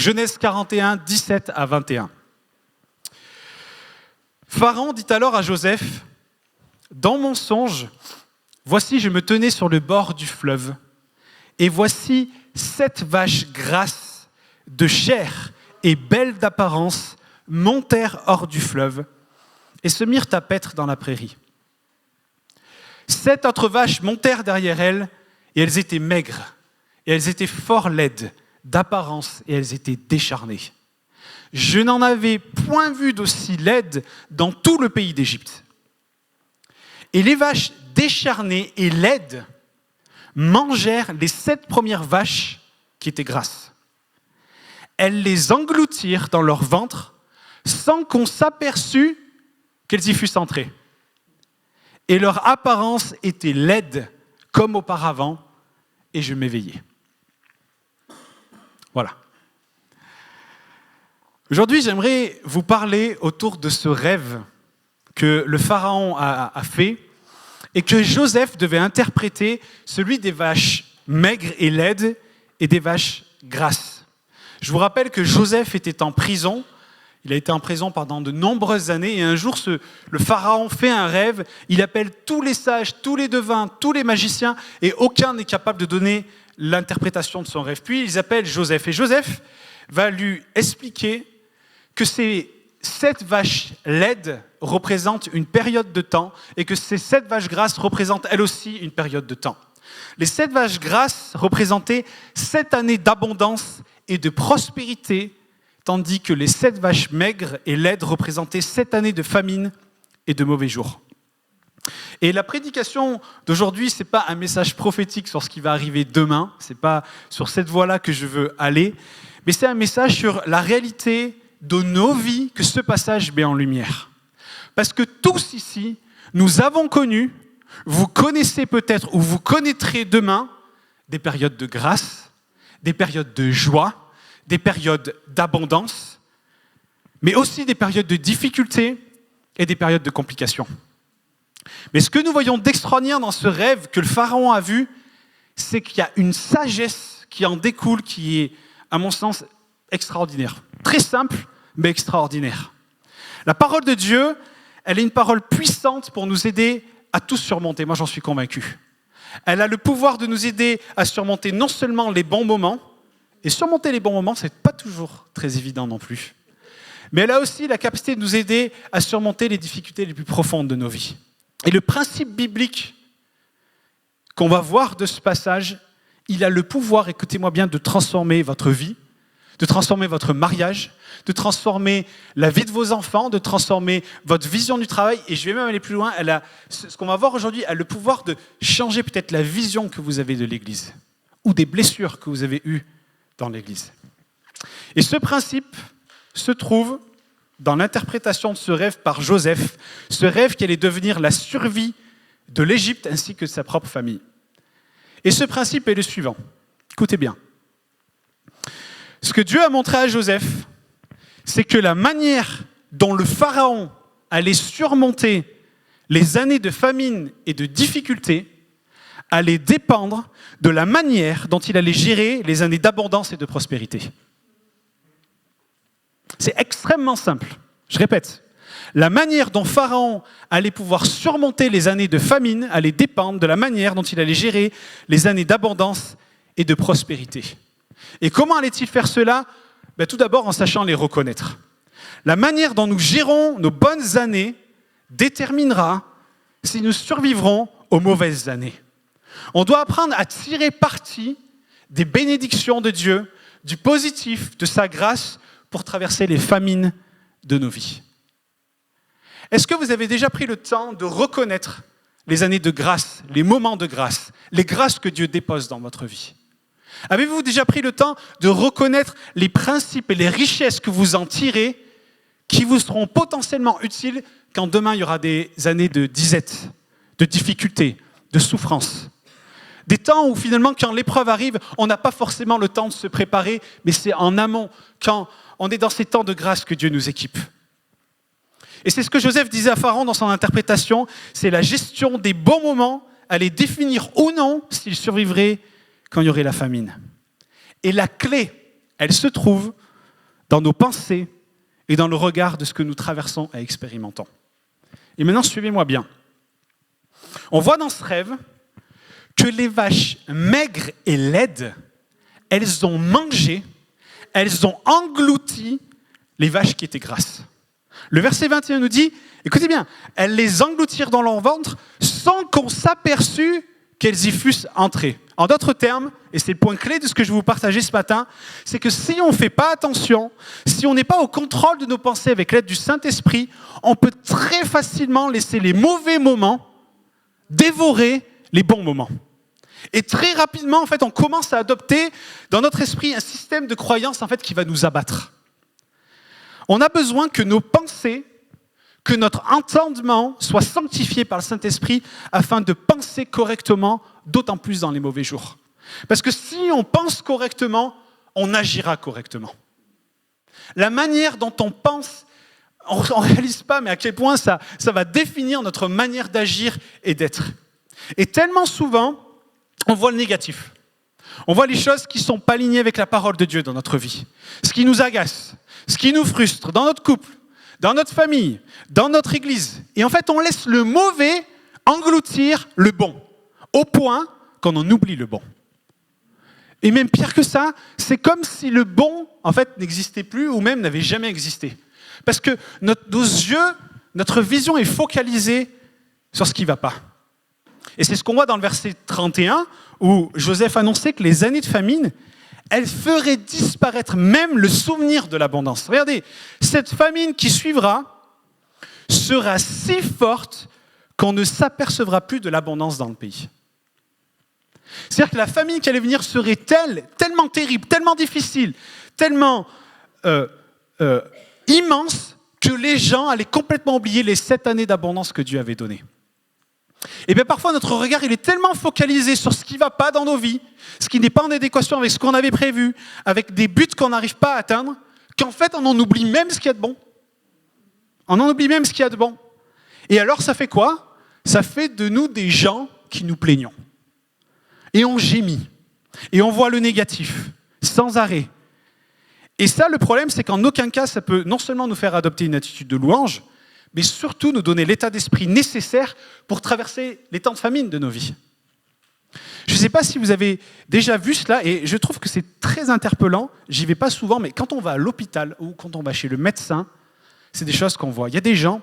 Genèse 41, 17 à 21. Pharaon dit alors à Joseph, « Dans mon songe, voici je me tenais sur le bord du fleuve, et voici 7 vaches grasses, de chair et belles d'apparence, montèrent hors du fleuve et se mirent à paître dans la prairie. 7 autres vaches montèrent derrière elles, et elles étaient maigres, et elles étaient fort laides d'apparence, et elles étaient décharnées. Je n'en avais point vu d'aussi laides dans tout le pays d'Égypte. Et les vaches décharnées et laides mangèrent les 7 premières vaches qui étaient grasses. Elles les engloutirent dans leur ventre sans qu'on s'aperçût qu'elles y fussent entrées. Et leur apparence était laide comme auparavant, et je m'éveillai. » Voilà. Aujourd'hui, j'aimerais vous parler autour de ce rêve que le Pharaon a fait et que Joseph devait interpréter, celui des vaches maigres et laides et des vaches grasses. Je vous rappelle que Joseph était en prison. Il a été en prison pendant de nombreuses années et un jour, le Pharaon fait un rêve. Il appelle tous les sages, tous les devins, tous les magiciens et aucun n'est capable de donner l'interprétation de son rêve. Puis ils appellent Joseph et Joseph va lui expliquer que ces 7 vaches laides représentent une période de temps et que ces 7 vaches grasses représentent elles aussi une période de temps. Les 7 vaches grasses représentaient 7 années d'abondance et de prospérité, tandis que les 7 vaches maigres et laides représentaient 7 années de famine et de mauvais jours. Et la prédication d'aujourd'hui, ce n'est pas un message prophétique sur ce qui va arriver demain, ce n'est pas sur cette voie-là que je veux aller, mais c'est un message sur la réalité de nos vies que ce passage met en lumière. Parce que tous ici, nous avons connu, vous connaissez peut-être ou vous connaîtrez demain des périodes de grâce, des périodes de joie, des périodes d'abondance, mais aussi des périodes de difficulté et des périodes de complications. Mais ce que nous voyons d'extraordinaire dans ce rêve que le Pharaon a vu, c'est qu'il y a une sagesse qui en découle, qui est, à mon sens, extraordinaire. Très simple, mais extraordinaire. La parole de Dieu, elle est une parole puissante pour nous aider à tous surmonter. Moi, j'en suis convaincu. Elle a le pouvoir de nous aider à surmonter non seulement les bons moments, et surmonter les bons moments, ce n'est pas toujours très évident non plus, mais elle a aussi la capacité de nous aider à surmonter les difficultés les plus profondes de nos vies. Et le principe biblique qu'on va voir de ce passage, il a le pouvoir, écoutez-moi bien, de transformer votre vie, de transformer votre mariage, de transformer la vie de vos enfants, de transformer votre vision du travail. Et je vais même aller plus loin, ce qu'on va voir aujourd'hui a le pouvoir de changer peut-être la vision que vous avez de l'Église ou des blessures que vous avez eues dans l'Église. Et ce principe se trouve dans l'interprétation de ce rêve par Joseph, ce rêve qui allait devenir la survie de l'Égypte ainsi que de sa propre famille. Et ce principe est le suivant. Écoutez bien. Ce que Dieu a montré à Joseph, c'est que la manière dont le Pharaon allait surmonter les années de famine et de difficulté allait dépendre de la manière dont il allait gérer les années d'abondance et de prospérité. C'est extrêmement simple. Je répète, la manière dont Pharaon allait pouvoir surmonter les années de famine allait dépendre de la manière dont il allait gérer les années d'abondance et de prospérité. Et comment allait-il faire cela ? Tout d'abord en sachant les reconnaître. La manière dont nous gérons nos bonnes années déterminera si nous survivrons aux mauvaises années. On doit apprendre à tirer parti des bénédictions de Dieu, du positif, de sa grâce, pour traverser les famines de nos vies. Est-ce que vous avez déjà pris le temps de reconnaître les années de grâce, les moments de grâce, les grâces que Dieu dépose dans votre vie ? Avez-vous déjà pris le temps de reconnaître les principes et les richesses que vous en tirez, qui vous seront potentiellement utiles quand demain il y aura des années de disette, de difficultés, de souffrance ? Des temps où finalement, quand l'épreuve arrive, on n'a pas forcément le temps de se préparer, mais c'est en amont, quand on est dans ces temps de grâce que Dieu nous équipe. Et c'est ce que Joseph disait à Pharaon dans son interprétation, c'est la gestion des bons moments, allait définir ou non s'il survivrait quand il y aurait la famine. Et la clé, elle se trouve dans nos pensées et dans le regard de ce que nous traversons et expérimentons. Et maintenant, suivez-moi bien. On voit dans ce rêve que les vaches maigres et laides, elles ont mangé, elles ont englouti les vaches qui étaient grasses. Le verset 21 nous dit, écoutez bien, elles les engloutirent dans leur ventre sans qu'on s'aperçût qu'elles y fussent entrées. En d'autres termes, et c'est le point clé de ce que je vais vous partager ce matin, c'est que si on ne fait pas attention, si on n'est pas au contrôle de nos pensées avec l'aide du Saint-Esprit, on peut très facilement laisser les mauvais moments dévorer les bons moments. Et très rapidement, en fait, on commence à adopter dans notre esprit un système de croyance en fait, qui va nous abattre. On a besoin que nos pensées, que notre entendement soit sanctifié par le Saint-Esprit afin de penser correctement, d'autant plus dans les mauvais jours. Parce que si on pense correctement, on agira correctement. La manière dont on pense, on ne réalise pas, mais à quel point ça va définir notre manière d'agir et d'être. Et tellement souvent, on voit le négatif. On voit les choses qui ne sont pas alignées avec la parole de Dieu dans notre vie. Ce qui nous agace, ce qui nous frustre dans notre couple, dans notre famille, dans notre église. Et en fait, on laisse le mauvais engloutir le bon, au point qu'on en oublie le bon. Et même pire que ça, c'est comme si le bon, en fait, n'existait plus ou même n'avait jamais existé. Parce que nos yeux, notre vision est focalisée sur ce qui ne va pas. Et c'est ce qu'on voit dans le verset 31, où Joseph annonçait que les années de famine, elles feraient disparaître même le souvenir de l'abondance. Regardez, cette famine qui suivra sera si forte qu'on ne s'apercevra plus de l'abondance dans le pays. C'est-à-dire que la famine qui allait venir serait tellement terrible, tellement difficile, tellement immense, que les gens allaient complètement oublier les 7 années d'abondance que Dieu avait données. Et bien parfois notre regard il est tellement focalisé sur ce qui ne va pas dans nos vies, ce qui n'est pas en adéquation avec ce qu'on avait prévu, avec des buts qu'on n'arrive pas à atteindre, qu'en fait on en oublie même ce qu'il y a de bon. On en oublie même ce qu'il y a de bon. Et alors ça fait quoi ? Ça fait de nous des gens qui nous plaignons. Et on gémit. Et on voit le négatif, sans arrêt. Et ça, le problème, c'est qu'en aucun cas, ça peut non seulement nous faire adopter une attitude de louange, mais surtout nous donner l'état d'esprit nécessaire pour traverser les temps de famine de nos vies. Je ne sais pas si vous avez déjà vu cela, et je trouve que c'est très interpellant. J'y vais pas souvent, mais quand on va à l'hôpital ou quand on va chez le médecin, c'est des choses qu'on voit. Il y a des gens,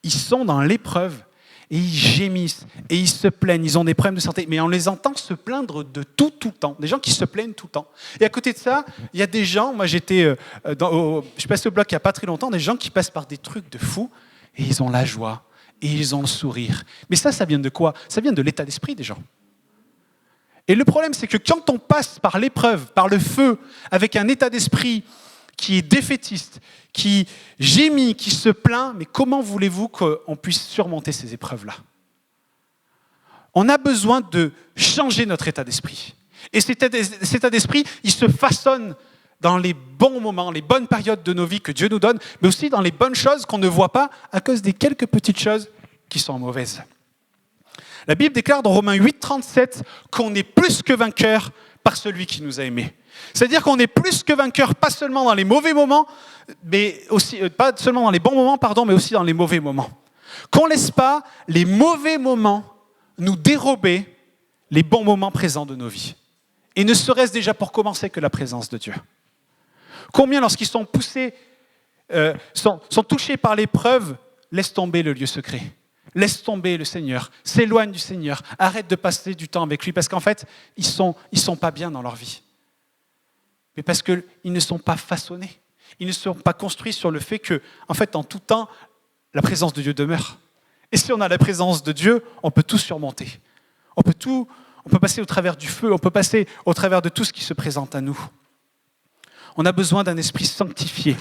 ils sont dans l'épreuve, et ils gémissent, et ils se plaignent, ils ont des problèmes de santé, mais on les entend se plaindre de tout le temps, des gens qui se plaignent tout le temps. Et à côté de ça, il y a des gens, moi je suis passé au bloc il n'y a pas très longtemps, des gens qui passent par des trucs de fous, et ils ont la joie, et ils ont le sourire. Mais ça vient de quoi ? Ça vient de l'état d'esprit des gens. Et le problème, c'est que quand on passe par l'épreuve, par le feu, avec un état d'esprit qui est défaitiste, qui gémit, qui se plaint, mais comment voulez-vous qu'on puisse surmonter ces épreuves-là ? On a besoin de changer notre état d'esprit. Et cet état d'esprit, il se façonne dans les bons moments, les bonnes périodes de nos vies que Dieu nous donne, mais aussi dans les bonnes choses qu'on ne voit pas à cause des quelques petites choses qui sont mauvaises. La Bible déclare dans Romains 8, 37 qu'on est plus que vainqueur par celui qui nous a aimés. C'est-à-dire qu'on est plus que vainqueur, pas seulement dans les mauvais moments, mais aussi, pas seulement dans les bons moments, mais aussi dans les mauvais moments. Qu'on ne laisse pas les mauvais moments nous dérober les bons moments présents de nos vies. Et ne serait-ce déjà pour commencer que la présence de Dieu. Combien, lorsqu'ils sont poussés, sont touchés par l'épreuve, laissent tomber le lieu secret. Laisse tomber le Seigneur, s'éloigne du Seigneur, arrête de passer du temps avec lui, parce qu'en fait, ils sont pas bien dans leur vie. Mais parce qu'ils ne sont pas façonnés, ils ne sont pas construits sur le fait que, en fait, en tout temps, la présence de Dieu demeure. Et si on a la présence de Dieu, on peut tout surmonter. On peut passer au travers du feu, on peut passer au travers de tout ce qui se présente à nous. On a besoin d'un esprit sanctifié,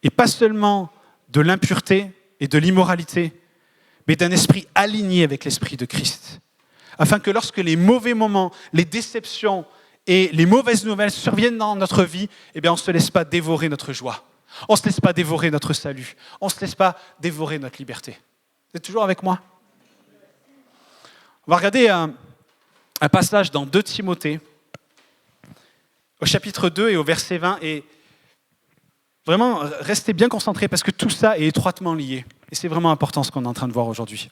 et pas seulement de l'impureté et de l'immoralité, mais d'un esprit aligné avec l'esprit de Christ. Afin que lorsque les mauvais moments, les déceptions et les mauvaises nouvelles surviennent dans notre vie, eh bien on ne se laisse pas dévorer notre joie. On ne se laisse pas dévorer notre salut. On ne se laisse pas dévorer notre liberté. Vous êtes toujours avec moi ? On va regarder un passage dans 2 Timothée, au chapitre 2 et au verset 20. Et vraiment, restez bien concentrés parce que tout ça est étroitement lié. Et c'est vraiment important ce qu'on est en train de voir aujourd'hui.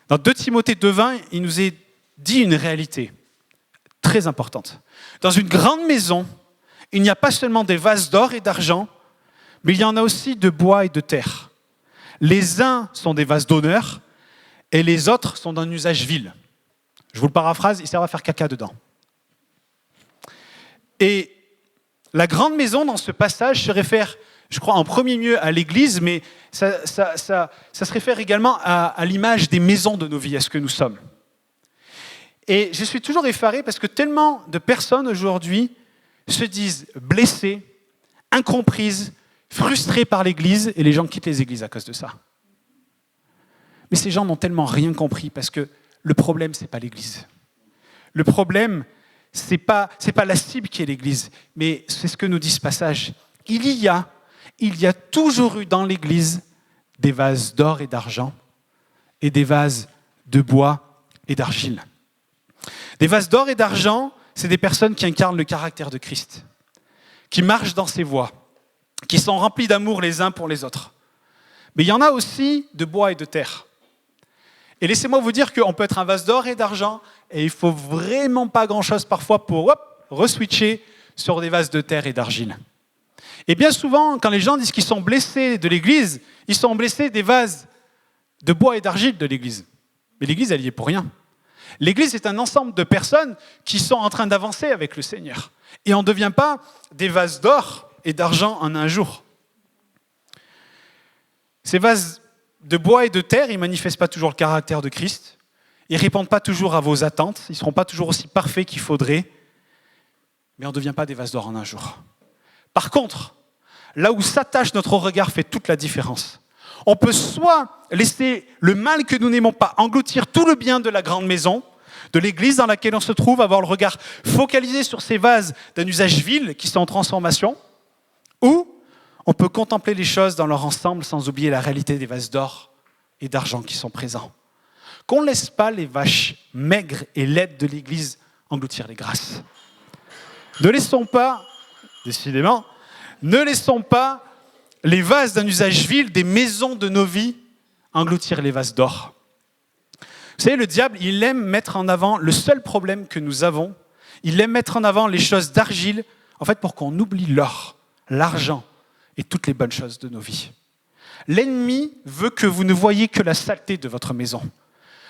Dans 2 Timothée 2,20, il nous est dit une réalité très importante. Dans une grande maison, il n'y a pas seulement des vases d'or et d'argent, mais il y en a aussi de bois et de terre. Les uns sont des vases d'honneur et les autres sont d'un usage vil. Je vous le paraphrase, ils servent à faire caca dedans. Et la grande maison dans ce passage se réfère, je crois, en premier lieu à l'Église, mais ça se réfère également à l'image des maisons de nos vies, à ce que nous sommes. Et je suis toujours effaré parce que tellement de personnes aujourd'hui se disent blessées, incomprises, frustrées par l'Église, et les gens quittent les églises à cause de ça. Mais ces gens n'ont tellement rien compris parce que le problème, ce n'est pas l'Église. Le problème, ce n'est pas la cible qui est l'Église, mais c'est ce que nous dit ce passage. Il y a toujours eu dans l'Église des vases d'or et d'argent et des vases de bois et d'argile. Des vases d'or et d'argent, c'est des personnes qui incarnent le caractère de Christ, qui marchent dans ses voies, qui sont remplis d'amour les uns pour les autres. Mais il y en a aussi de bois et de terre. Et laissez-moi vous dire qu'on peut être un vase d'or et d'argent et il ne faut vraiment pas grand-chose parfois pour re-switcher sur des vases de terre et d'argile. Et bien souvent, quand les gens disent qu'ils sont blessés de l'Église, ils sont blessés des vases de bois et d'argile de l'Église. Mais l'Église, elle y est pour rien. L'Église est un ensemble de personnes qui sont en train d'avancer avec le Seigneur. Et on ne devient pas des vases d'or et d'argent en un jour. Ces vases de bois et de terre, ils ne manifestent pas toujours le caractère de Christ. Ils ne répondent pas toujours à vos attentes. Ils ne seront pas toujours aussi parfaits qu'il faudrait. Mais on ne devient pas des vases d'or en un jour. Par contre, là où s'attache notre regard fait toute la différence. On peut soit laisser le mal que nous n'aimons pas engloutir tout le bien de la grande maison, de l'église dans laquelle on se trouve, avoir le regard focalisé sur ces vases d'un usage vil qui sont en transformation, ou on peut contempler les choses dans leur ensemble sans oublier la réalité des vases d'or et d'argent qui sont présents. Qu'on ne laisse pas les vaches maigres et laides de l'église engloutir les grasses. Ne laissons pas, décidément, ne laissons pas les vases d'un usage vil, des maisons de nos vies, engloutir les vases d'or. Vous savez, le diable, il aime mettre en avant le seul problème que nous avons. Il aime mettre en avant les choses d'argile, en fait, pour qu'on oublie l'or, l'argent et toutes les bonnes choses de nos vies. L'ennemi veut que vous ne voyiez que la saleté de votre maison,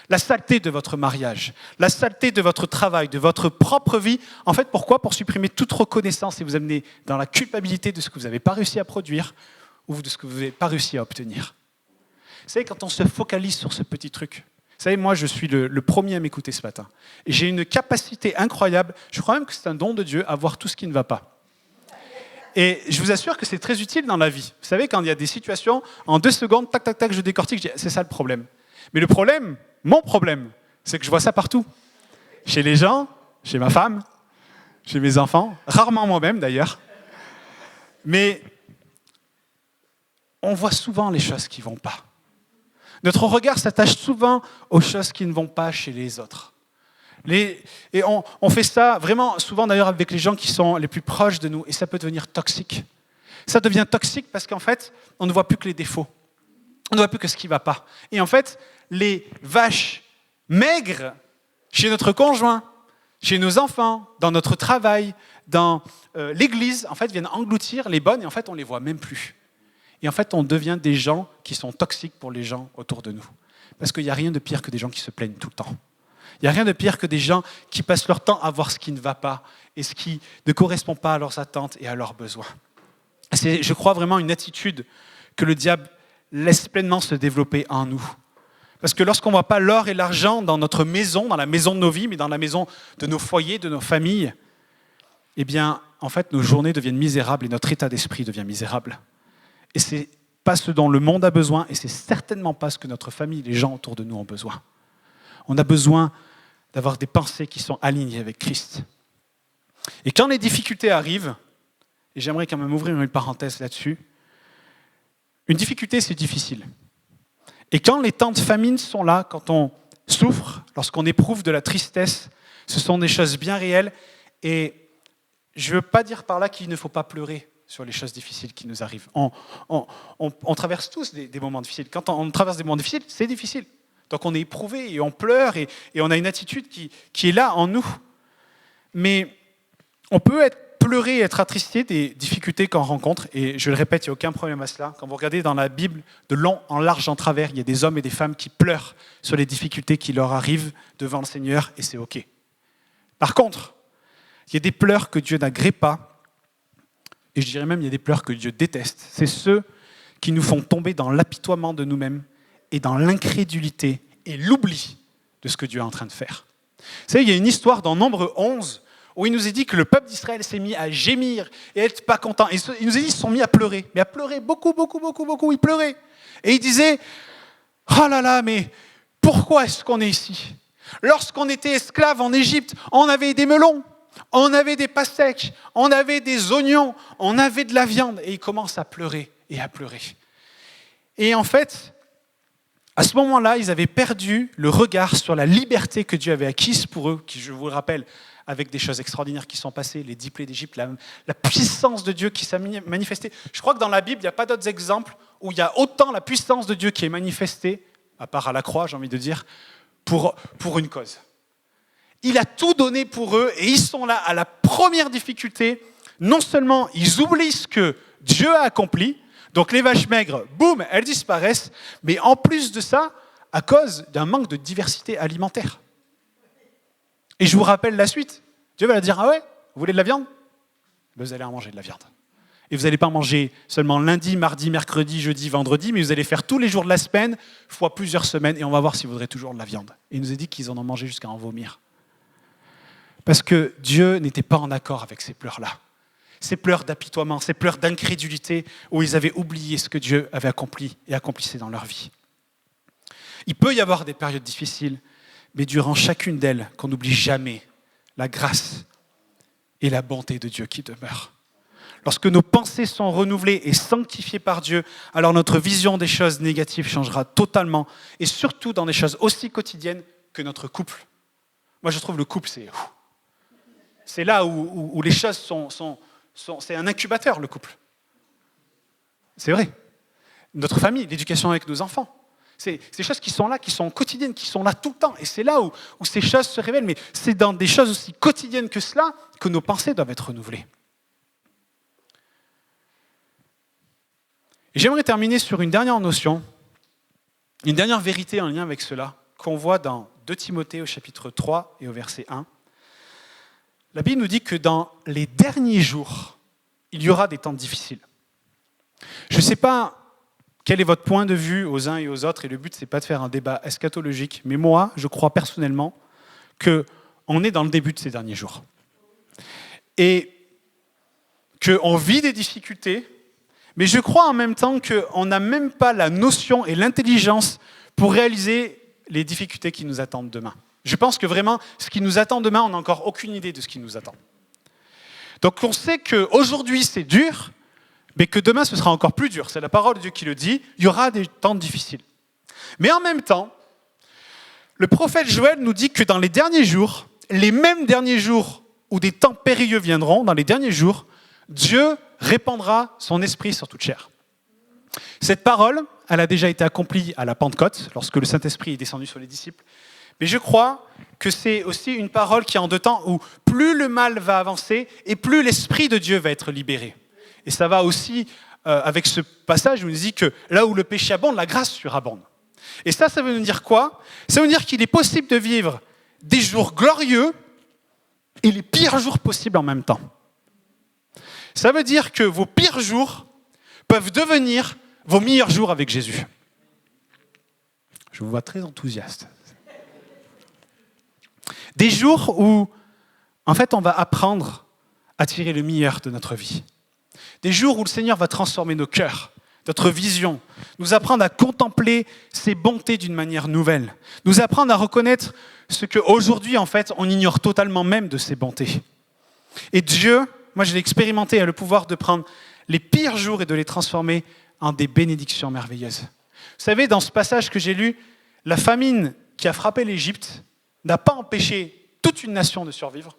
la saleté de votre mariage, la saleté de votre travail, de votre propre vie. En fait, pourquoi ? Pour supprimer toute reconnaissance et vous amener dans la culpabilité de ce que vous n'avez pas réussi à produire ou de ce que vous n'avez pas réussi à obtenir. Vous savez, quand on se focalise sur ce petit truc, vous savez, moi, je suis le premier à m'écouter ce matin. Et j'ai une capacité incroyable, je crois même que c'est un don de Dieu, à voir tout ce qui ne va pas. Et je vous assure que c'est très utile dans la vie. Vous savez, quand il y a des situations, en 2 secondes, tac, tac, tac, je décortique, je dis, c'est ça le problème. Mais le problème, mon problème, c'est que je vois ça partout. Chez les gens, chez ma femme, chez mes enfants, rarement moi-même d'ailleurs. Mais on voit souvent les choses qui ne vont pas. Notre regard s'attache souvent aux choses qui ne vont pas chez les autres. Et on fait ça vraiment souvent d'ailleurs avec les gens qui sont les plus proches de nous et ça peut devenir toxique. Ça devient toxique parce qu'en fait, on ne voit plus que les défauts. On ne voit plus que ce qui ne va pas. Et en fait, les vaches maigres chez notre conjoint, chez nos enfants, dans notre travail, dans l'église, en fait, viennent engloutir les bonnes et en fait, on ne les voit même plus. Et en fait, on devient des gens qui sont toxiques pour les gens autour de nous. Parce qu'il n'y a rien de pire que des gens qui se plaignent tout le temps. Il n'y a rien de pire que des gens qui passent leur temps à voir ce qui ne va pas et ce qui ne correspond pas à leurs attentes et à leurs besoins. C'est, je crois, vraiment une attitude que le diable laisse pleinement se développer en nous. Parce que lorsqu'on ne voit pas l'or et l'argent dans notre maison, dans la maison de nos vies, mais dans la maison de nos foyers, de nos familles, eh bien, en fait, nos journées deviennent misérables et notre état d'esprit devient misérable. Et ce n'est pas ce dont le monde a besoin et ce n'est certainement pas ce que notre famille, les gens autour de nous ont besoin. On a besoin d'avoir des pensées qui sont alignées avec Christ. Et quand les difficultés arrivent, et j'aimerais quand même ouvrir une parenthèse là-dessus, une difficulté, c'est difficile. Et quand les temps de famine sont là, quand on souffre, lorsqu'on éprouve de la tristesse, ce sont des choses bien réelles. Et je ne veux pas dire par là qu'il ne faut pas pleurer. sur les choses difficiles qui nous arrivent. On traverse tous des moments difficiles. Quand on traverse des moments difficiles, c'est difficile. Donc on est éprouvé et on pleure et on a une attitude qui est là en nous. Mais on peut pleurer et être attristé des difficultés qu'on rencontre. Et je le répète, il n'y a aucun problème à cela. Quand vous regardez dans la Bible, de long en large en travers, il y a des hommes et des femmes qui pleurent sur les difficultés qui leur arrivent devant le Seigneur et c'est OK. Par contre, il y a des pleurs que Dieu n'agrée pas. Et je dirais même, il y a des pleurs que Dieu déteste. C'est ceux qui nous font tomber dans l'apitoiement de nous-mêmes et dans l'incrédulité et l'oubli de ce que Dieu est en train de faire. Vous savez, il y a une histoire dans Nombre 11 où il nous est dit que le peuple d'Israël s'est mis à gémir et à être pas content. Et il nous est dit qu'ils se sont mis à pleurer. Mais à pleurer beaucoup. Ils pleuraient. Et ils disaient, oh là là, mais pourquoi est-ce qu'on est ici ? Lorsqu'on était esclaves en Égypte, on avait des melons, on avait des pastèques, on avait des oignons, on avait de la viande. Et ils commencent à pleurer et à pleurer. Et en fait, à ce moment-là, ils avaient perdu le regard sur la liberté que Dieu avait acquise pour eux, qui, je vous le rappelle, avec des choses extraordinaires qui sont passées, les 10 plaies d'Égypte, la puissance de Dieu qui s'est manifestée. Je crois que dans la Bible, il n'y a pas d'autres exemples où il y a autant la puissance de Dieu qui est manifestée, à part à la croix, j'ai envie de dire, pour une cause. Il a tout donné pour eux et ils sont là à la première difficulté. Non seulement ils oublient ce que Dieu a accompli, donc les vaches maigres, boum, elles disparaissent, mais en plus de ça, à cause d'un manque de diversité alimentaire. Et je vous rappelle la suite. Dieu va leur dire, ah ouais, vous voulez de la viande ? Vous allez en manger de la viande. Et vous n'allez pas manger seulement lundi, mardi, mercredi, jeudi, vendredi, mais vous allez faire tous les jours de la semaine, fois plusieurs semaines, et on va voir si vous voudrez toujours de la viande. Et il nous a dit qu'ils en ont mangé jusqu'à en vomir. Parce que Dieu n'était pas en accord avec ces pleurs-là. Ces pleurs d'apitoiement, ces pleurs d'incrédulité, où ils avaient oublié ce que Dieu avait accompli et accomplissait dans leur vie. Il peut y avoir des périodes difficiles, mais durant chacune d'elles, qu'on n'oublie jamais la grâce et la bonté de Dieu qui demeurent. Lorsque nos pensées sont renouvelées et sanctifiées par Dieu, alors notre vision des choses négatives changera totalement, et surtout dans des choses aussi quotidiennes que notre couple. Moi, je trouve le couple, c'est là où les choses c'est un incubateur, le couple. C'est vrai. Notre famille, l'éducation avec nos enfants. C'est des choses qui sont là, qui sont quotidiennes, qui sont là tout le temps. Et c'est là où ces choses se révèlent. Mais c'est dans des choses aussi quotidiennes que cela que nos pensées doivent être renouvelées. Et j'aimerais terminer sur une dernière notion, une dernière vérité en lien avec cela, qu'on voit dans 2 Timothée au chapitre 3 et au verset 1. La Bible nous dit que dans les derniers jours, il y aura des temps difficiles. Je ne sais pas quel est votre point de vue aux uns et aux autres, et le but, ce n'est pas de faire un débat eschatologique, mais moi, je crois personnellement qu'on est dans le début de ces derniers jours. Et qu'on vit des difficultés, mais je crois en même temps qu'on n'a même pas la notion et l'intelligence pour réaliser les difficultés qui nous attendent demain. Je pense que vraiment, ce qui nous attend demain, on n'a encore aucune idée de ce qui nous attend. Donc on sait qu'aujourd'hui, c'est dur, mais que demain, ce sera encore plus dur. C'est la parole de Dieu qui le dit. Il y aura des temps difficiles. Mais en même temps, le prophète Joël nous dit que dans les derniers jours, les mêmes derniers jours où des temps périlleux viendront, dans les derniers jours, Dieu répandra son esprit sur toute chair. Cette parole, elle a déjà été accomplie à la Pentecôte, lorsque le Saint-Esprit est descendu sur les disciples. Mais je crois que c'est aussi une parole qui est en 2 temps où plus le mal va avancer et plus l'Esprit de Dieu va être libéré. Et ça va aussi avec ce passage où il nous dit que là où le péché abonde, la grâce surabonde. Et ça veut nous dire quoi ? Ça veut dire qu'il est possible de vivre des jours glorieux et les pires jours possibles en même temps. Ça veut dire que vos pires jours peuvent devenir vos meilleurs jours avec Jésus. Je vous vois très enthousiaste. Des jours où, en fait, on va apprendre à tirer le meilleur de notre vie. Des jours où le Seigneur va transformer nos cœurs, notre vision, nous apprendre à contempler ses bontés d'une manière nouvelle, nous apprendre à reconnaître ce qu'aujourd'hui, en fait, on ignore totalement même de ses bontés. Et Dieu, moi je l'ai expérimenté, a le pouvoir de prendre les pires jours et de les transformer en des bénédictions merveilleuses. Vous savez, dans ce passage que j'ai lu, la famine qui a frappé l'Égypte n'a pas empêché toute une nation de survivre.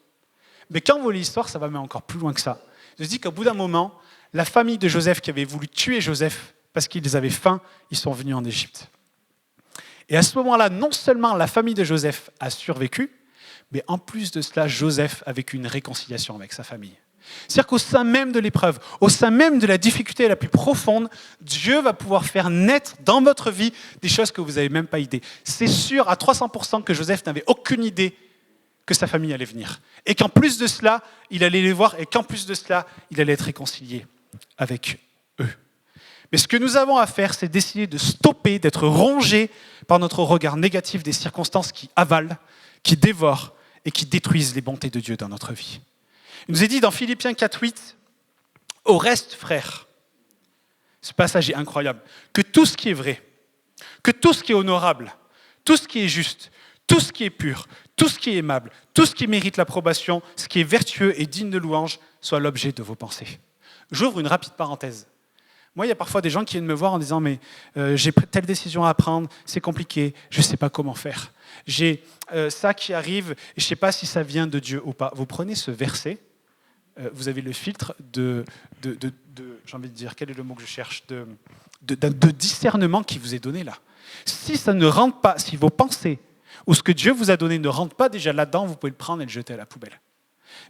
Mais quand vous lisez l'histoire, ça va même encore plus loin que ça. Je dis qu'au bout d'un moment, La famille de Joseph qui avait voulu tuer Joseph parce qu'ils avaient faim, ils sont venus en Égypte. Et à ce moment-là, non seulement la famille de Joseph a survécu, mais en plus de cela, Joseph a vécu une réconciliation avec sa famille. C'est-à-dire qu'au sein même de l'épreuve, au sein même de la difficulté la plus profonde, Dieu va pouvoir faire naître dans votre vie des choses que vous n'avez même pas idée. C'est sûr à 300% que Joseph n'avait aucune idée que sa famille allait venir. Et qu'en plus de cela, il allait les voir et qu'en plus de cela, il allait être réconcilié avec eux. Mais ce que nous avons à faire, c'est d'essayer de stopper, d'être rongé par notre regard négatif des circonstances qui avalent, qui dévorent et qui détruisent les bontés de Dieu dans notre vie. Il nous est dit dans Philippiens 4:8, « Au reste, frères », ce passage est incroyable, « que tout ce qui est vrai, que tout ce qui est honorable, tout ce qui est juste, tout ce qui est pur, tout ce qui est aimable, tout ce qui mérite l'approbation, ce qui est vertueux et digne de louange, soit l'objet de vos pensées. » J'ouvre une rapide parenthèse. Moi, il y a parfois des gens qui viennent me voir en disant « mais j'ai telle décision à prendre, c'est compliqué, je ne sais pas comment faire. J'ai ça qui arrive, et je ne sais pas si ça vient de Dieu ou pas. » Vous prenez ce verset, vous avez le filtre de j'ai envie de dire, quel est le mot que je cherche, de discernement qui vous est donné là. Si ça ne rentre pas, si vos pensées ou ce que Dieu vous a donné ne rentre pas déjà là-dedans, vous pouvez le prendre et le jeter à la poubelle.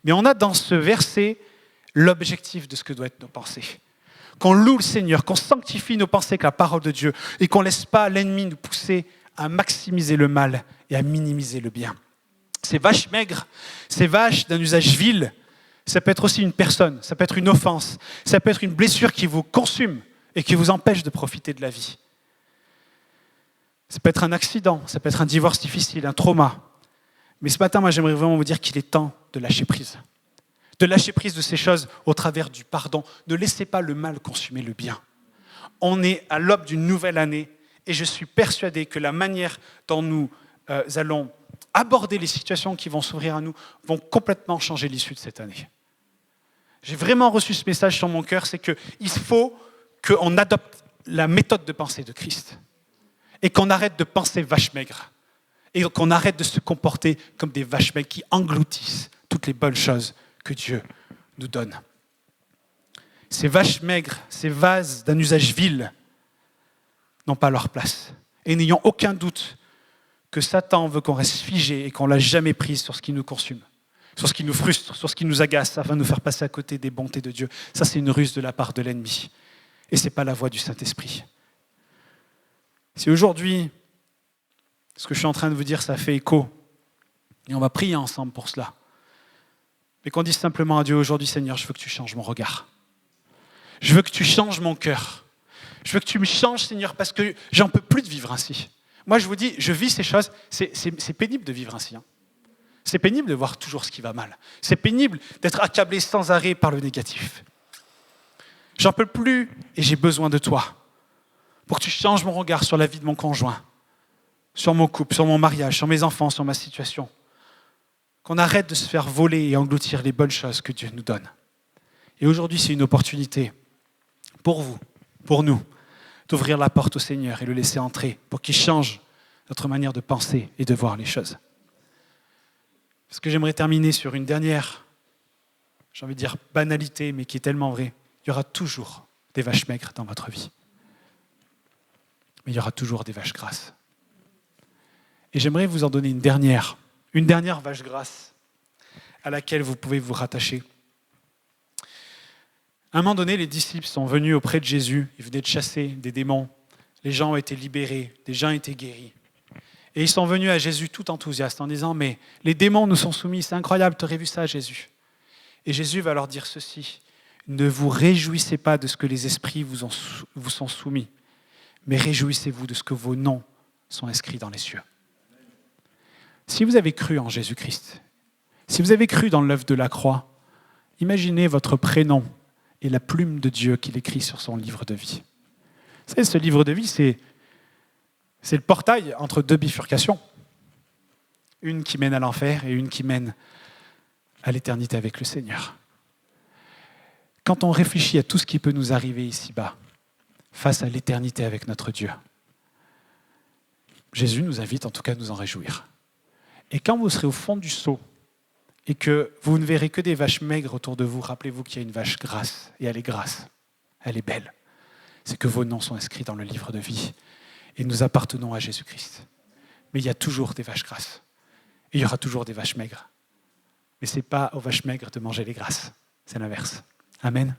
Mais on a dans ce verset l'objectif de ce que doivent être nos pensées. Qu'on loue le Seigneur, qu'on sanctifie nos pensées avec la parole de Dieu et qu'on ne laisse pas l'ennemi nous pousser à maximiser le mal et à minimiser le bien. Ces vaches maigres, ces vaches d'un usage vil, ça peut être aussi une personne, ça peut être une offense, ça peut être une blessure qui vous consume et qui vous empêche de profiter de la vie. Ça peut être un accident, ça peut être un divorce difficile, un trauma. Mais ce matin, moi, j'aimerais vraiment vous dire qu'il est temps de lâcher prise. De lâcher prise de ces choses au travers du pardon. Ne laissez pas le mal consumer le bien. On est à l'aube d'une nouvelle année et je suis persuadé que la manière dont nous allons aborder les situations qui vont s'ouvrir à nous vont complètement changer l'issue de cette année. J'ai vraiment reçu ce message sur mon cœur, c'est qu'il faut qu'on adopte la méthode de pensée de Christ et qu'on arrête de penser vache maigre et qu'on arrête de se comporter comme des vaches maigres qui engloutissent toutes les bonnes choses que Dieu nous donne. Ces vaches maigres, ces vases d'un usage vil n'ont pas leur place. Et n'ayons aucun doute que Satan veut qu'on reste figé et qu'on ne l'a jamais prise sur ce qui nous consume, sur ce qui nous frustre, sur ce qui nous agace, afin de nous faire passer à côté des bontés de Dieu. Ça, c'est une ruse de la part de l'ennemi. Et ce n'est pas la voie du Saint-Esprit. Si aujourd'hui, ce que je suis en train de vous dire, ça fait écho, et on va prier ensemble pour cela, mais qu'on dise simplement à Dieu aujourd'hui, Seigneur, je veux que tu changes mon regard. Je veux que tu changes mon cœur. Je veux que tu me changes, Seigneur, parce que j'en peux plus de vivre ainsi. Moi, je vous dis, je vis ces choses, c'est pénible de vivre ainsi. Hein. C'est pénible de voir toujours ce qui va mal. C'est pénible d'être accablé sans arrêt par le négatif. J'en peux plus et j'ai besoin de toi pour que tu changes mon regard sur la vie de mon conjoint, sur mon couple, sur mon mariage, sur mes enfants, sur ma situation. Qu'on arrête de se faire voler et engloutir les bonnes choses que Dieu nous donne. Et aujourd'hui, c'est une opportunité pour vous, pour nous, d'ouvrir la porte au Seigneur et le laisser entrer pour qu'il change notre manière de penser et de voir les choses. Parce que j'aimerais terminer sur une dernière, j'ai envie de dire banalité, mais qui est tellement vraie. Il y aura toujours des vaches maigres dans votre vie. Mais il y aura toujours des vaches grasses. Et j'aimerais vous en donner une dernière vache grasse à laquelle vous pouvez vous rattacher. À un moment donné, les disciples sont venus auprès de Jésus, ils venaient de chasser des démons, les gens ont été libérés, des gens étaient guéris. Et ils sont venus à Jésus tout enthousiastes en disant « Mais les démons nous sont soumis, c'est incroyable, tu aurais vu ça Jésus ?» Et Jésus va leur dire ceci, « Ne vous réjouissez pas de ce que les esprits vous sont soumis, mais réjouissez-vous de ce que vos noms sont inscrits dans les cieux. » Si vous avez cru en Jésus-Christ, si vous avez cru dans l'œuvre de la croix, imaginez votre prénom et la plume de Dieu qu'il écrit sur son livre de vie. Vous savez, ce livre de vie, c'est le portail entre deux bifurcations. Une qui mène à l'enfer et une qui mène à l'éternité avec le Seigneur. Quand on réfléchit à tout ce qui peut nous arriver ici-bas, face à l'éternité avec notre Dieu, Jésus nous invite en tout cas à nous en réjouir. Et quand vous serez au fond du seau, et que vous ne verrez que des vaches maigres autour de vous, rappelez-vous qu'il y a une vache grasse, et elle est grasse, elle est belle. C'est que vos noms sont inscrits dans le livre de vie, et nous appartenons à Jésus-Christ. Mais il y a toujours des vaches grasses, et il y aura toujours des vaches maigres. Mais ce n'est pas aux vaches maigres de manger les grasses, c'est l'inverse. Amen.